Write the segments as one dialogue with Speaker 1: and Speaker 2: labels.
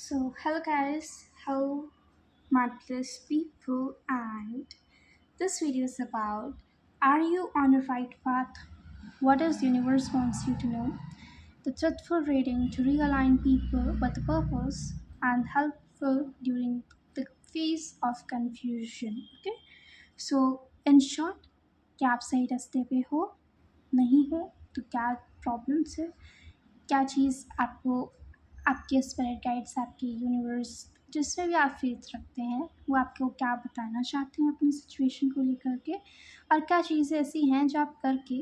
Speaker 1: So, hello guys, how marvelous people, and this video is about, are you on the right path? What does universe wants you to know? The truthful reading to realign people with the purpose and helpful during the phase of confusion. Okay, so in short, क्या आप सही रास्ते पे हो? नहीं हो तो क्या प्रॉब्लम है? क्या चीज़ आपको आपके स्पिरिट गाइड्स, आपके यूनिवर्स, जिसमें भी आप फेथ रखते हैं, वो आपको क्या बताना चाहते हैं अपनी सिचुएशन को लेकर के, और क्या चीज़ें ऐसी हैं जो आप करके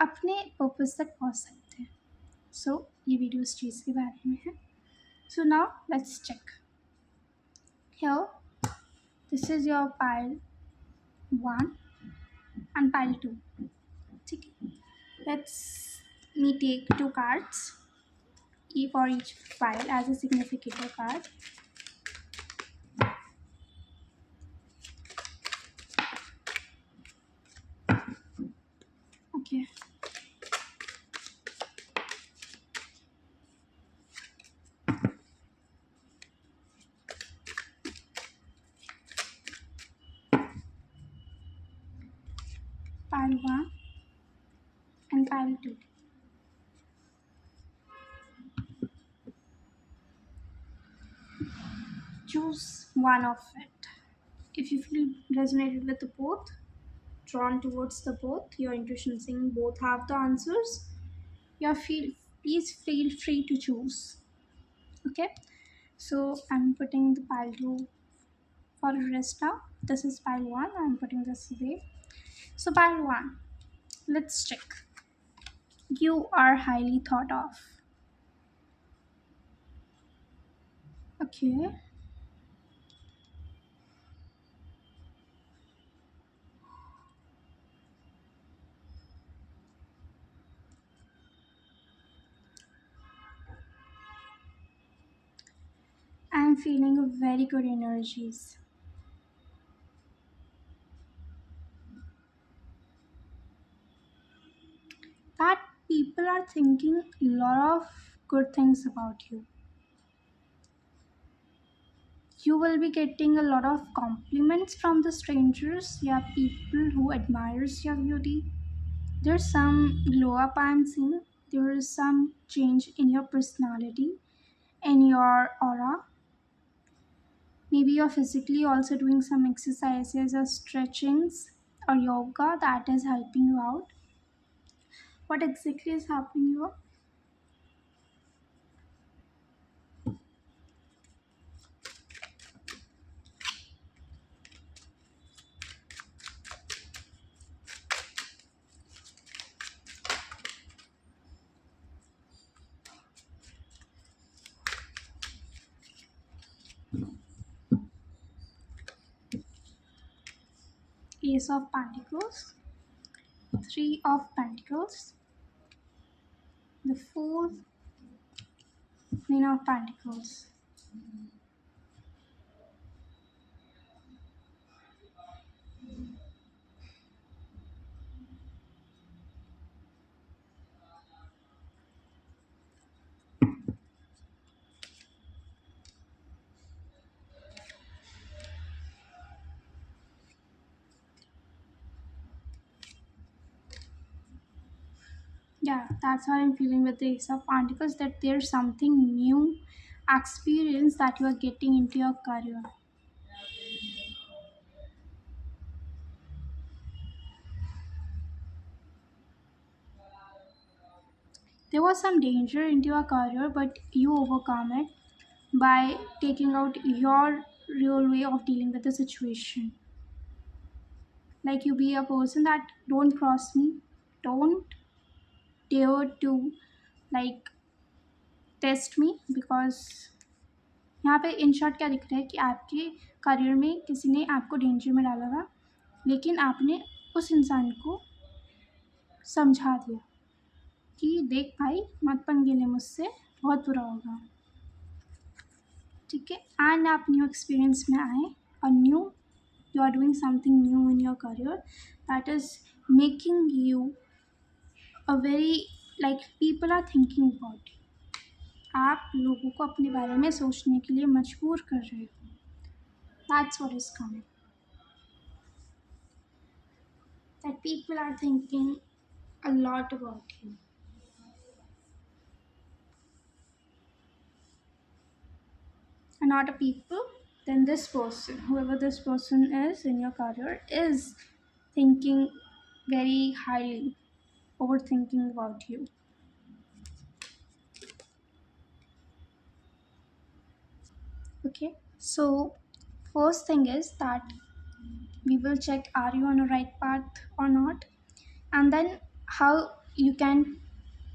Speaker 1: अपने पर्पस तक पहुंच सकते हैं। सो ये वीडियो इस चीज़ के बारे में है। So now let's check here, this is your pile 1 and pile 2। ठीक है, let's me take 2 cards for each pile as a significator card. Okay. Pile 1 and pile 2. Choose one of it. If you feel resonated with the both, drawn towards the both, your intuition saying both have the answers, please feel free to choose. Okay, so I'm putting the pile 2 for rest now. This is pile 1, I'm putting this away. So pile 1, let's check. You are highly thought of. Okay. I'm feeling very good energies. That people are thinking a lot of good things about you. You will be getting a lot of compliments from the strangers. Yeah, people who admires your beauty. There's some glow up I'm seeing. There is some change in your personality, in your aura. Maybe you're physically also doing some exercises or stretchings or yoga that is helping you out. What exactly is happening here? Ace of Pentacles, Three of Pentacles, the fourth, Queen of Pentacles. Yeah, that's how I'm feeling with the Ace of Pentacles, that there's something new experience that you are getting into your career. There was some danger into your career, but you overcome it by taking out your real way of dealing with the situation. Like, you be a person that don't cross me, don't dare to like test me, because यहाँ पे in short क्या दिख रहा है कि आपके career में किसी ने आपको डेंजर में डाला था, लेकिन आपने उस इंसान को समझा दिया कि देख भाई, मत पंगे ले मुझसे, बहुत बुरा होगा। ठीक है, एंड आप न्यू एक्सपीरियंस में आए और you are doing something new in your career that is making you a very, like, people are thinking about you. आप लोगों को अपने बारे में सोचने के लिए मजबूर कर रहे हो. That's what is coming. That people are thinking a lot about you. And not a people, then this person, whoever this person is in your career, is thinking very highly, overthinking about you. Okay, so first thing is that we will check are you on a right path or not, and then how you can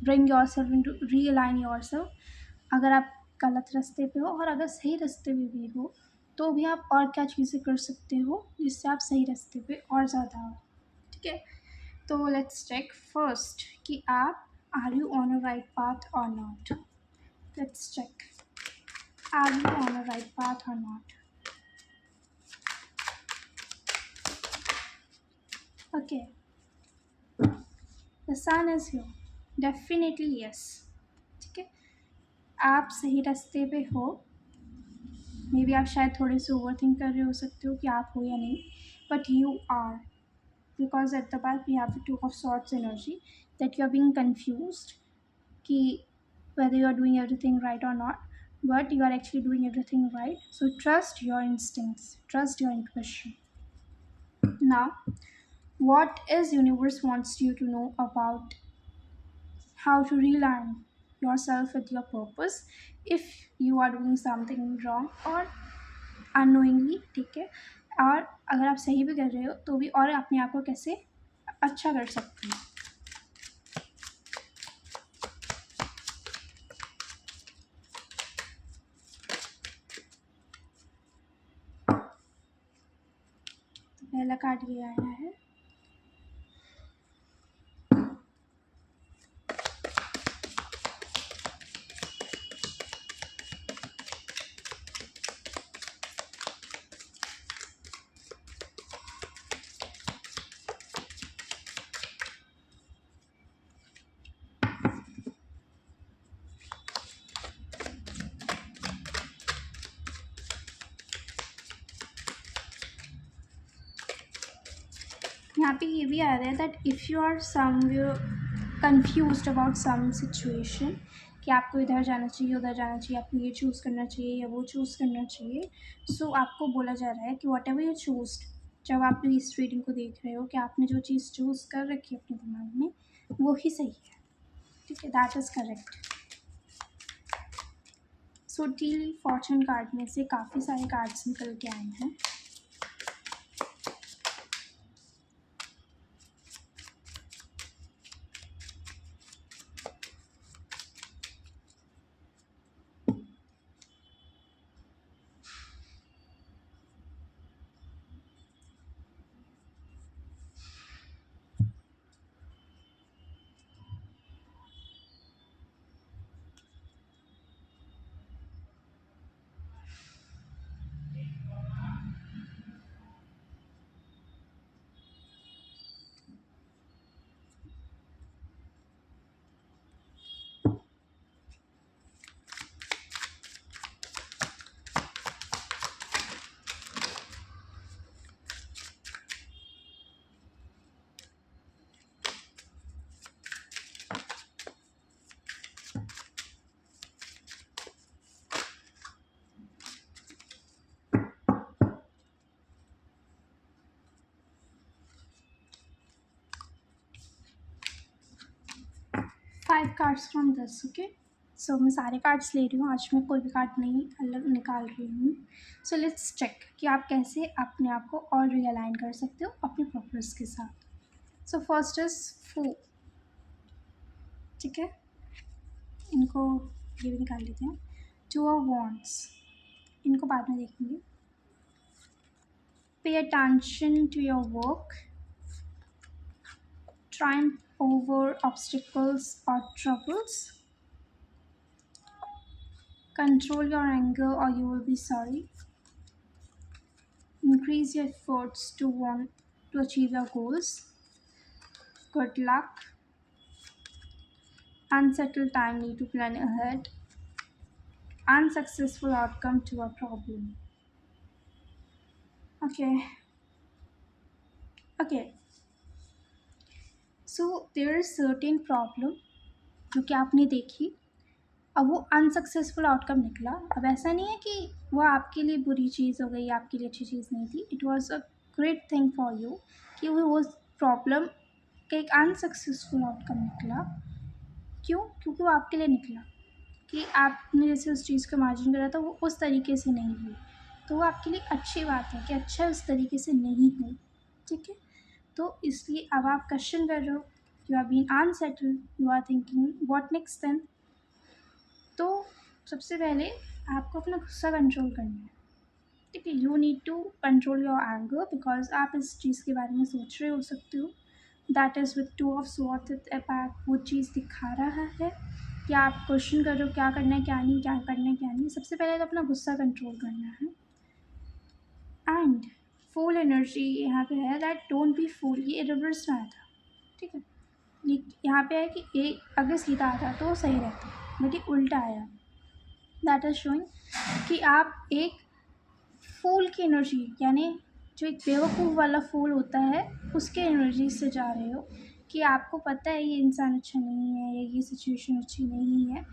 Speaker 1: bring yourself into realign yourself. अगर आप गलत रास्ते पे हो और अगर सही रास्ते पे भी हो तो भी आप और क्या चीज़ें कर सकते हो जिससे आप सही रास्ते पे और ज़्यादा हो. ठीक है, तो लेट्स चेक फर्स्ट कि आप are you on a right path or not. Let's check are you on a right path or not. Okay, the sun is here. Definitely yes. ठीक है, आप सही रास्ते पे हो. मे बी आप शायद थोड़े से ओवर थिंक कर रहे हो सकते हो कि आप हो या नहीं, but you are, because at the back we have the two of swords energy that you are being confused कि whether you are doing everything right or not, but you are actually doing everything right. So trust your instincts, trust your intuition. Now, what is universe wants you to know about how to realign yourself with your purpose if you are doing something wrong or unknowingly. ठीक है, और अगर आप सही भी कर रहे हो तो भी और अपने आप को कैसे अच्छा कर सकते हो. तो पहला कार्ड ये आया है. यहाँ पे ये भी आ रहा है that if you are somewhere confused about some situation कि आपको इधर जाना चाहिए उधर जाना चाहिए, आपको ये चूज़ करना चाहिए या वो चूज़ करना चाहिए. सो आपको बोला जा रहा है कि वॉट एवर यू चूज, जब आप इस रीडिंग को देख रहे हो कि आपने जो चीज़ चूज़ कर रखी है अपने दिमाग में वो ही सही है. ठीक है, that is correct. So deal fortune card में से काफ़ी सारे कार्ड्स निकल के आए हैं. Five cards from this. Okay, so मैं सारे कार्ड्स ले रही हूँ आज, मैं कोई भी कार्ड नहीं अलग निकाल रही हूँ. सो लेट्स चेक कि आप कैसे अपने आप को और रियलाइन कर सकते हो अपने पर्पस के साथ. सो फर्स्ट इज फू. ठीक है, इनको ये भी निकाल लेते हैं. टू ऑफ वॉन्ड्स, इनको बाद में देखेंगे. Pay attention to your work, triumph over obstacles or troubles, control your anger or you will be sorry, increase your efforts to achieve your goals, good luck, unsettled time, need to plan ahead, unsuccessful outcome to a problem. Okay, okay. So there is certain problem जो कि आपने देखी, अब वो unsuccessful outcome निकला। अब ऐसा नहीं है कि वो आपके लिए बुरी चीज़ हो गई, आपके लिए अच्छी चीज़ नहीं थी। It was a great thing for you कि वो प्रॉब्लम का एक अनसक्सेसफुल आउटकम निकला। क्यों? क्योंकि वो आपके लिए निकला कि आपने जैसे उस चीज़ को इमेजिन करा था वो उस तरीके से नहीं हुई, तो वो आपके लिए अच्छी बात है कि अच्छा उस तरीके से नहीं हुई। ठीक है, तो इसलिए अब आप क्वेश्चन कर रहे हो, you are been unsettled, you are thinking what next then. तो सबसे पहले आपको अपना गुस्सा कंट्रोल करना है। ठीक है, you need to control your anger because आप इस चीज़ के बारे में सोच रहे हो सकते हो। That is with two of sword impact वो चीज़ दिखा रहा है कि आप क्वेश्चन कर रहे हो क्या करना है क्या नहीं, क्या करना है क्या नहीं। सबसे पहले तो अपना गुस्सा कंट्रोल करना है। एंड फुल एनर्जी यहाँ पे है दैट डोंट बी फुल, ये रिवर्स में आया था। ठीक है, यहाँ पे है कि एक अगर सीधा आता तो सही रहता, बट ये उल्टा आया। दैट इज शोइंग कि आप एक फूल की एनर्जी, यानी जो एक बेवकूफ़ वाला फूल होता है उसके एनर्जी से जा रहे हो कि आपको पता है ये इंसान अच्छा नहीं है या ये सिचुएशन अच्छी नहीं है,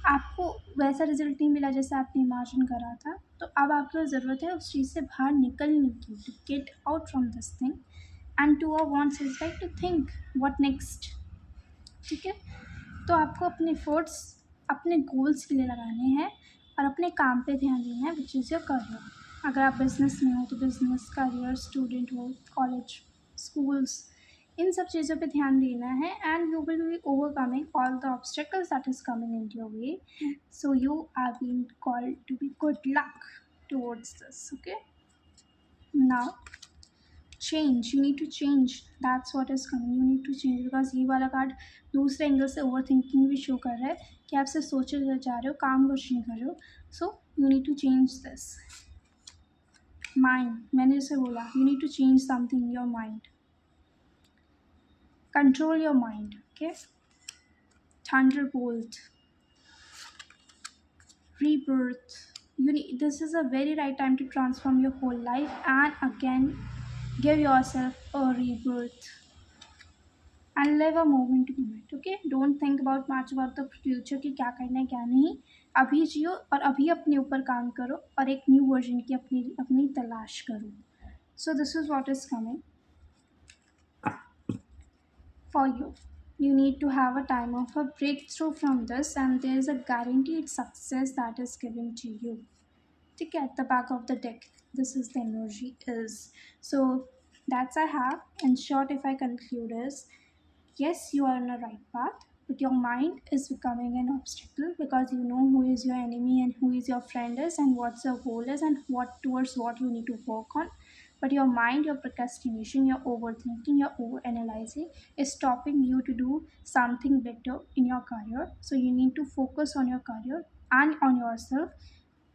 Speaker 1: आपको वैसा रिजल्ट नहीं मिला जैसा आपने इमेजिन करा था। तो अब आपको ज़रूरत है उस चीज़ से बाहर निकलने की, to get out from this thing and two of wands is like to think what next. ठीक है, तो आपको अपने एफर्ट्स अपने गोल्स के लिए लगाने हैं और अपने काम पे ध्यान देना है विच इज़ योर करियर। अगर आप बिजनेस में हो तो बिजनेस, करियर, स्टूडेंट हो, कॉलेज, स्कूल्स, इन सब चीज़ों पे ध्यान देना है and you will be overcoming all the obstacles that is coming in your way. So you are being called to be good luck towards this. Okay, now change, you need to change, that's what is coming, you need to change because ये वाला card दूसरे angle से over thinking भी show कर रहा है कि आप सिर्फ सोचे जा रहे हो, काम कुछ नहीं कर रहे हो। So you need to change this mind. मैंने जैसे बोला you need to change something in your mind, control your mind. Okay, thunderbolt, rebirth, you need, this is a very right time to transform your whole life and again give yourself a rebirth and live a moment to moment. Okay, don't think about much about the future कि क्या करना है क्या नहीं। अभी जियो और अभी अपने ऊपर काम करो और एक न्यू वर्जन की अपनी अपनी तलाश करो। So this is what is coming for you. You need to have a time of a breakthrough from this and there is a guaranteed success that is given to you. ठीक है, at the back of the deck this is the energy is. So that's I have. In short, if I conclude is, yes, you are on the right path, but your mind is becoming an obstacle because you know who is your enemy and who is your friend is and what's your goal is and what towards what you need to work on. But your mind, your procrastination, your overthinking, your overanalyzing is stopping you to do something better in your career. So you need to focus on your career and on yourself,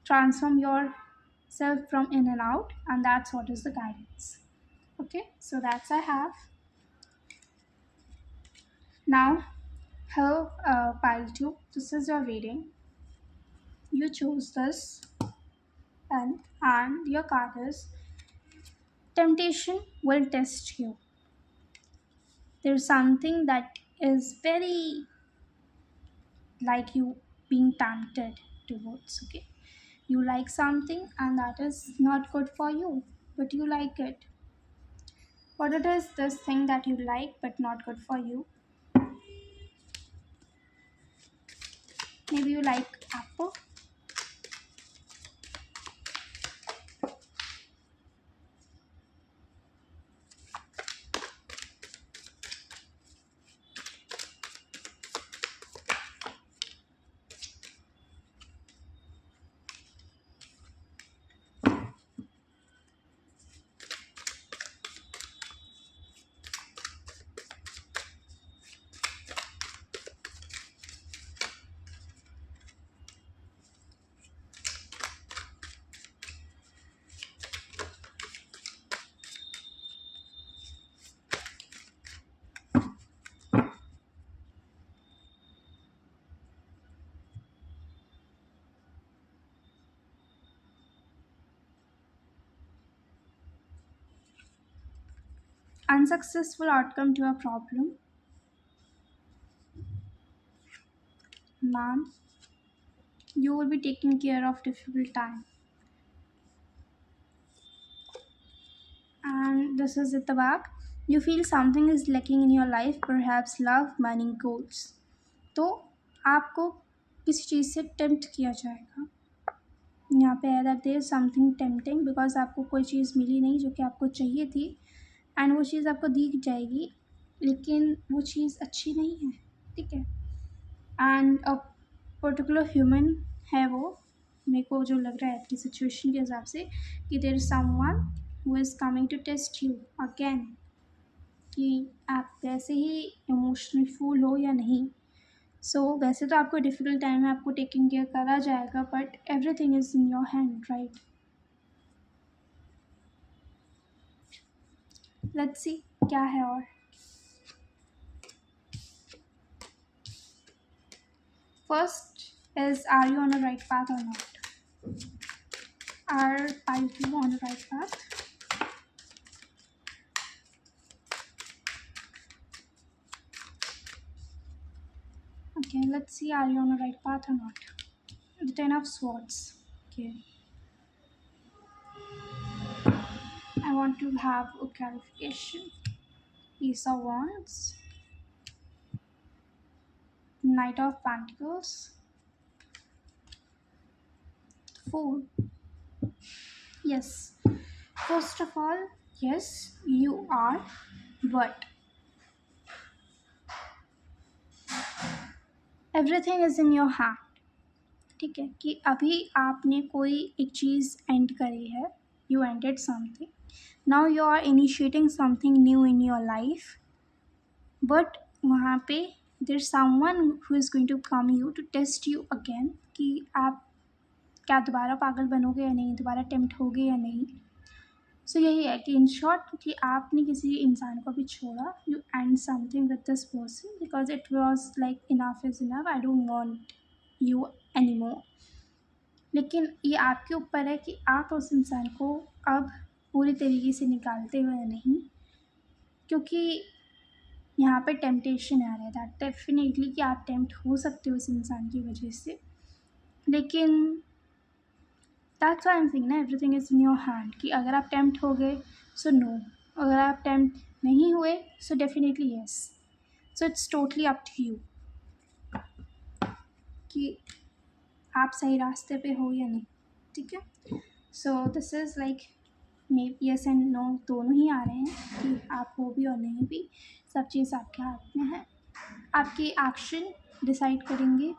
Speaker 1: transform yourself from in and out, and that's what is the guidance. Okay, so that's I have. Now, hello, pile 2. This is your reading. You chose this pen, and your card is Temptation will test you. There's something that is very like you being tempted towards. Okay, you like something, and that is not good for you, but you like it. What it is this thing that you like but not good for you? Maybe you like apple. unsuccessful outcome to a problem. Ma'am, you will be taking care of difficult time. And this is at the back. You feel something is lacking in your life, perhaps love, money, goals. तो आपको किसी चीज़ से tempt किया जाएगा। यहाँ पे है that there is something tempting because आपको कोई चीज़ मिली नहीं जो कि आपको चाहिए थी, एंड वो चीज़ आपको दी जाएगी लेकिन वो चीज़ अच्छी नहीं है, ठीक है। एंड अ पर्टिकुलर ह्यूमन है वो, मेरे को जो लग रहा है आपकी सिचुएशन के हिसाब से कि there is someone who is coming to test you again, कि आप वैसे ही इमोशनल फूल हो या नहीं। वैसे तो आपको डिफ़िकल्ट टाइम में आपको टेकिंग केयर करा जाएगा, but everything is in your hand, right. Let's see क्या है और। First is are you on a right path or not. Are you on a right path? Okay, let's see, are you on the right path or not? The Ten of Swords. Okay. I want to have a clarification. Ace of Wands. Knight of Pentacles. Fool. Yes. First of all, yes, you are, but everything is in your hand. ठीक है, कि अभी आपने कोई एक चीज़ end करी है, you ended something, now you are initiating something new in your life, but वहाँ पे there someone who is going to come you to test you again, कि आप क्या दोबारा पागल बनोगे या नहीं, दोबारा टेम्प्ट होगे या नहीं। सो यही है कि इन शॉर्ट कि आपने किसी इंसान को भी छोड़ा, you and something with this person because it was like enough is enough, I don't want you any more. लेकिन ये आपके ऊपर है कि आप उस इंसान को अब पूरी तरीके से निकालते हो या नहीं, क्योंकि यहाँ पे टेम्पटेशन आ रहा है दैट डेफिनेटली कि आप टेम्प्ट हो सकते हो उस इंसान की वजह से, लेकिन that's why I am saying ना, everything is in your hand, कि अगर आप टेम्प्ट हो गए सो नो, अगर आप टेम्प्ट नहीं हुए so definitely yes. So it's totally up to you कि आप सही रास्ते पे हो या नहीं, ठीक है। So this is like may yes and no दोनों ही आ रहे हैं कि आप हो भी और नहीं भी, सब चीज़ आपके हाथ में है। आपकी एक्शन डिसाइड करेंगे,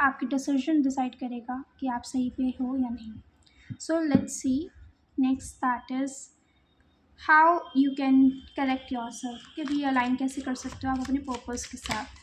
Speaker 1: आपकी डिसीजन डिसाइड करेगा कि आप सही पे हो या नहीं। So let's see next, that is how you can correct yourself, कि रियलाइन कैसे कर सकते हो आप अपने पर्पस के साथ।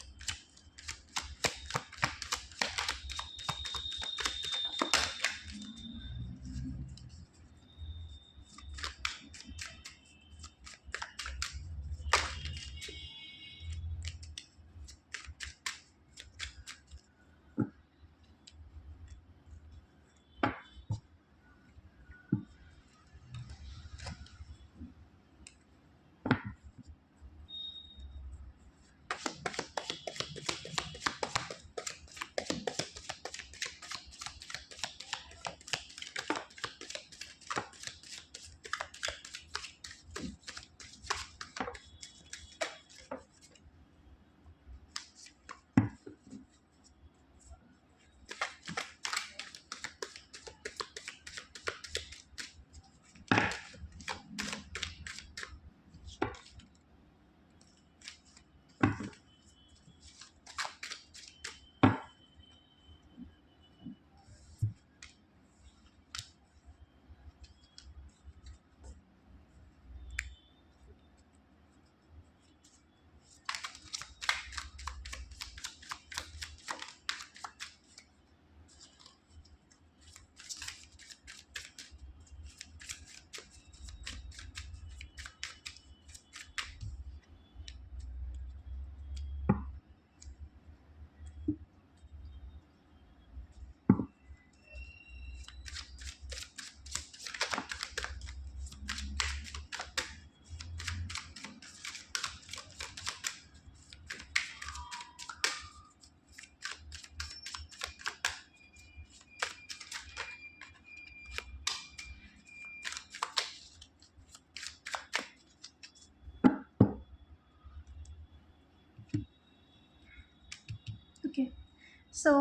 Speaker 1: So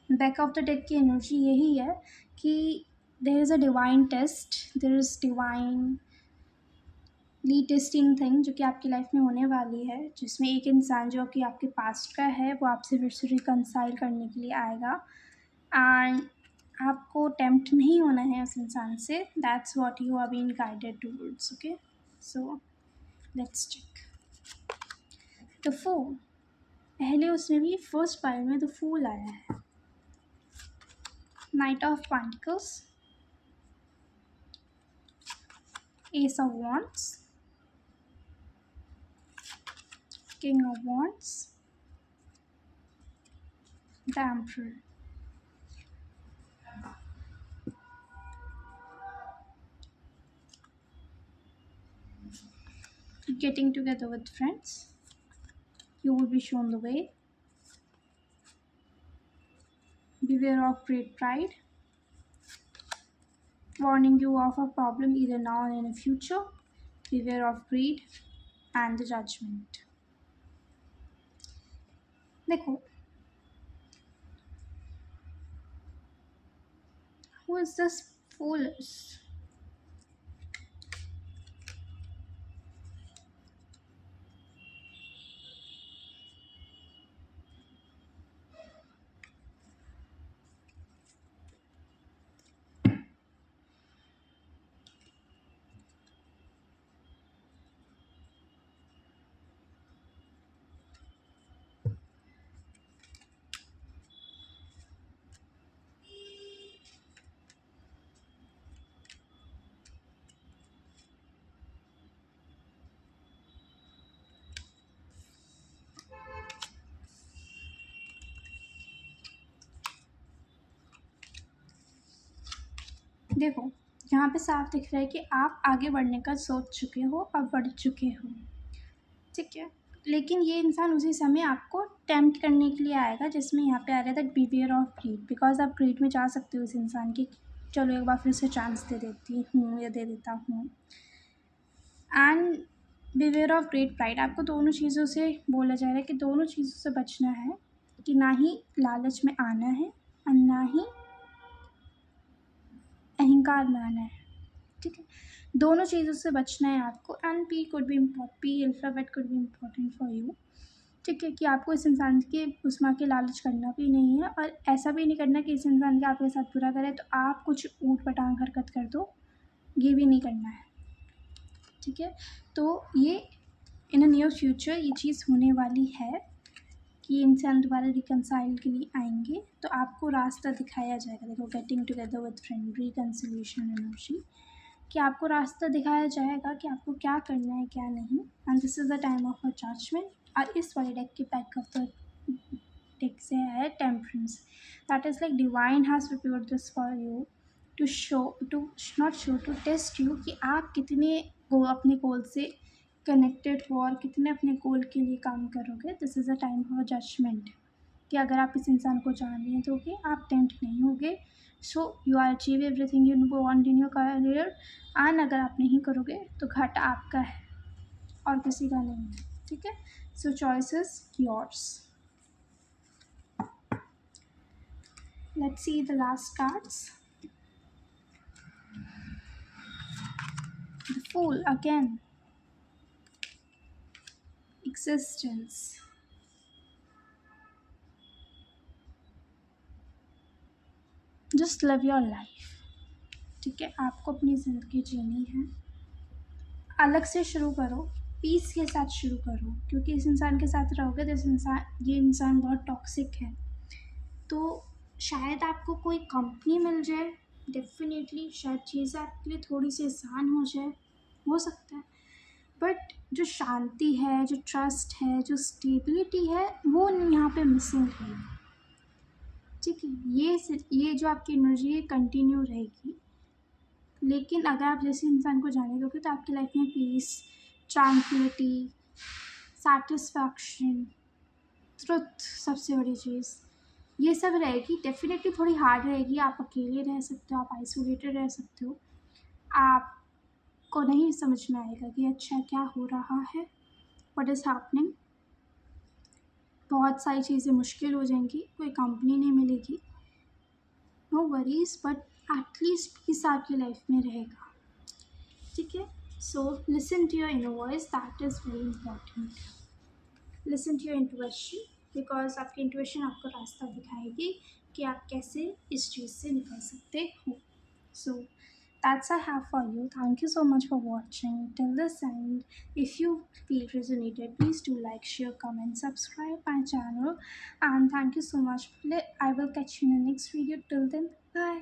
Speaker 1: back of the deck की एनर्जी यही है कि there is a divine test, there is divinely testing thing जो कि आपकी लाइफ में होने वाली है, जिसमें एक इंसान जो कि आपके पास्ट का है वो आपसे फिर से रिकनसाइल करने के लिए आएगा एंड आपको टेम्प्ट नहीं होना है उस इंसान से. That's what you are being guided towards. Okay, so let's check the fool. पहले उसमें भी फर्स्ट पाइल में द फूल आया है. Knight of pentacles, ace of wands, king of wands, the emperor. Getting together with friends, you will be shown the way. Beware of great pride, warning you of a problem either now or in the future. Beware of greed and the judgment. देखो, who is this foolish? देखो, यहाँ पे साफ दिख रहा है कि आप आगे बढ़ने का सोच चुके हो और बढ़ चुके हो, ठीक है. लेकिन ये इंसान उसी समय आपको टेम्प्ट करने के लिए आएगा, जिसमें यहाँ पे आ रहा था बिवेयर ऑफ ग्रीड, बिकॉज आप ग्रीड में जा सकते हो इस इंसान की, चलो एक बार फिर से चांस दे देती हूँ या दे देता हूँ. And beware of great pride, आपको दोनों चीज़ों से बोला जा रहा है कि दोनों चीज़ों से बचना है, कि ना ही लालच में आना है और ना ही अहंकार में आना है, ठीक है. दोनों चीज़ों से बचना है आपको. And P could be P alphabet could be important for you, ठीक है, कि आपको इस इंसान के उस्मा के लालच करना भी नहीं है और ऐसा भी नहीं करना कि इस इंसान के आपके साथ बुरा करे तो आप कुछ ऊट पटांग हरकत कर दो, ये भी नहीं करना है, ठीक है. तो ये इन अ नियर फ्यूचर ये चीज़ होने वाली है कि इंसान दोबारा रिकनसाइल के लिए आएंगे, तो आपको रास्ता दिखाया जाएगा. देखो, getting together with friend, reconciliation energy, कि आपको रास्ता दिखाया जाएगा कि आपको क्या करना है क्या नहीं. And this is the time of a judgement. और इस वाले डेक के बैक ऑफ द डेक से है temperance. That is like divine has prepared this for you to show, to not show, to test you कि आप कितने अपने गोल से कनेक्टेड हो और कितने अपने गोल के लिए काम करोगे. This is a time for judgement, कि अगर आप इस इंसान को जान रहे दोगे आप टेम्प्ट नहीं होगे. So you are achieve everything you want in your career. एंड अगर आप नहीं करोगे तो घाटा आपका है और किसी का नहीं है, ठीक है. So choice is yours. Let's see the last cards. The fool again, existence. Just live your life, ठीक है. आपको अपनी ज़िंदगी जीनी है, अलग से शुरू करो, पीस के साथ शुरू करो, क्योंकि इस इंसान के साथ रहोगे तो ये इंसान बहुत टॉक्सिक है. तो शायद आपको कोई कंपनी मिल जाए, डेफिनेटली शायद चीज़ें आपके लिए थोड़ी सी आसान हो जाए, हो सकता है. बट जो शांति है, जो ट्रस्ट है, जो स्टेबिलिटी है, वो यहाँ पे मिसिंग है, ठीक है. ये जो आपकी एनर्जी है कंटिन्यू रहेगी, लेकिन अगर आप जैसे इंसान को जाने दोगे तो आपकी लाइफ में पीस, ट्रांक्विलिटी, सेटिस्फैक्शन, ट्रुथ, सबसे बड़ी चीज़ ये सब रहेगी. डेफिनेटली थोड़ी हार्ड रहेगी, आप अकेले रह सकते हो, आप आइसोलेटेड रह सकते हो, आपको नहीं समझ में आएगा कि अच्छा क्या हो रहा है, व्हाट इज़ हैपनिंग. बहुत सारी चीज़ें मुश्किल हो जाएंगी, कोई कंपनी नहीं मिलेगी, no worries, but at least peace आपकी लाइफ में रहेगा। ठीक है, so listen to your inner voice, that is very important. Listen to your intuition, because आपकी इंट्यूशन आपको रास्ता दिखाएगी कि आप कैसे इस चीज़ से निकल सकते हो। सो that's I have for you. Thank you so much for watching till this end. If you feel resonated, please do like, share, comment, subscribe my channel, and thank you so much. I will catch you in the next video. Till then, bye.